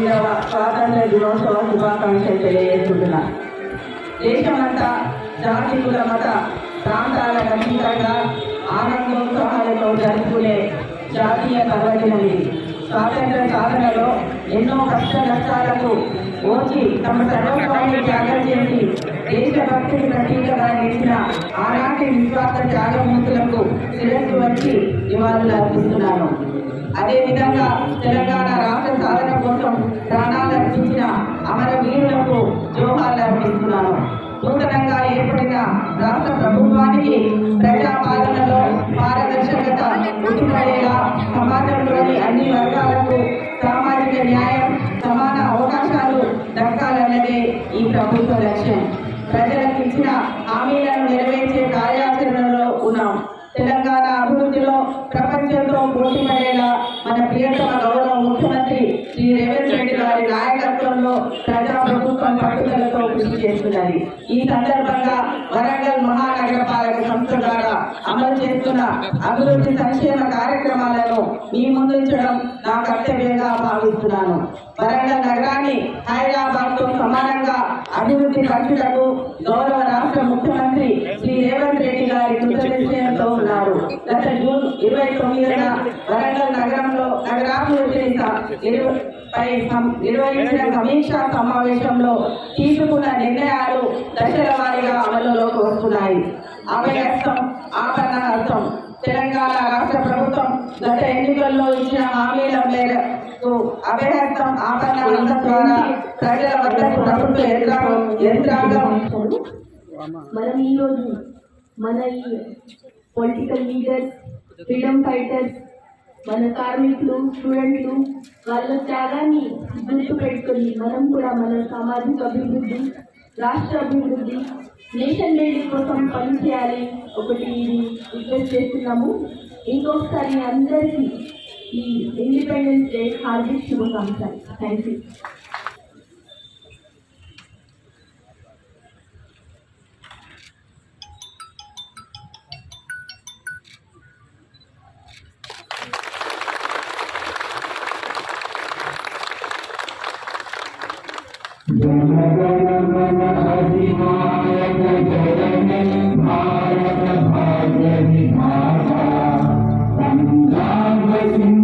79వ స్వాతంత్ర దినోత్సవ శుభాకాంక్షలు తెలియజేస్తున్నా. దేశమంతా జాతి కుల మత ప్రాంతాలకు అతీతంగా ఆనందోత్సాహాలతో జరుపుకునే జాతీయ పర్వదినం ఇది. స్వాతంత్ర సాధనలో ఎన్నో కష్ట నష్టాలకు ఓచి తమ సర్వస్వాన్ని త్యాగం చేసి దేశభక్తికి ప్రతీకగా నిలిచిన ఆనాటి నిస్వార్థ త్యాగమూర్తులకు శిరస్సు వచ్చి నివాళులు అర్పిస్తున్నాను. అదేవిధంగా తెలంగాణ రాష్ట్ర సాధన కోసం ప్రాణాలు అర్పించిన అమరవీరులకు జోహార్లు అర్పిస్తున్నాను. నూతనంగా ఏర్పడిన రాష్ట్ర ప్రభుత్వానికి ప్రజాపాలనలో పారదర్శకత ఉట్టిపడేలా సమాజంలోని అన్ని వర్గాలకు సామాజిక న్యాయం, సమాన అవకాశాలు దక్కాలన్నదే ఈ ప్రభుత్వ లక్ష్యం. ప్రజలకు ఇచ్చిన హామీలను నెరవేర్చే కార్యాచరణలో ఉన్నాం. తెలంగాణ అభివృద్ధిలో ప్రపంచంతో పోటీ పడేలా మన ప్రియతమ గౌరవ ముఖ్యమంత్రి శ్రీ రేవంత్ రెడ్డి గారి నాయకత్వంలో ప్రజాప్రభుత్వం పట్టుదలతో కృషి చేస్తున్నది. ఈ సందర్భంగా వరంగల్ మహానగరపాలక సంస్థ ద్వారా అమలు చేస్తున్న అభివృద్ధి సంక్షేమ కార్యక్రమాలను మీ ముందుంచడం నా కర్తవ్యంగా భావిస్తున్నాను. వరంగల్ నగరాన్ని హైదరాబాద్ తో సమానంగా అభివృద్ధి పరచుటకు గౌరవ రాష్ట్ర ముఖ్యమంత్రి శ్రీ రేవంత్ రెడ్డి గారి కృతనిశ్చయంతో ఉన్నారు. గత జూన్ 29న వరంగల్ నగరంలో నగరాభివృద్ధిని నిర్వహించిన సమీక్షా సమావేశంలో తీసుకున్న నిర్ణయాలు దశల వారీగా అమలులోకి వస్తున్నాయి. అభయహస్తం ఆపన్న హస్తం. తెలంగాణ రాష్ట్ర ప్రభుత్వం గత ఎన్నికల్లో ఇచ్చిన హామీల మేరకు అభయహస్తం ఆపన్న హస్తం ద్వారా ప్రజల వద్దకు ప్రభుత్వ యంత్రాంగం మనం ఈరోజు మన ఈ పొలిటికల్ లీడర్స్, ఫ్రీడమ్ ఫైటర్స్, మన కార్మికులు, స్టూడెంట్లు వాళ్ళ త్యాగాన్ని గుర్తు పెట్టుకొని మనం కూడా మన సామాజిక అభివృద్ధి, రాష్ట్ర అభివృద్ధి, నేషన్ బిల్డింగ్ కోసం పనిచేయాలి. ఒకటి రిక్వెస్ట్ చేస్తున్నాము. ఇంకొకసారి అందరికీ ఈ ఇండిపెండెన్స్ డే హార్దిక శుభాకాంక్షలు. Thank you. अधिनायक जननी भारत भाग्य विधाता पंजाब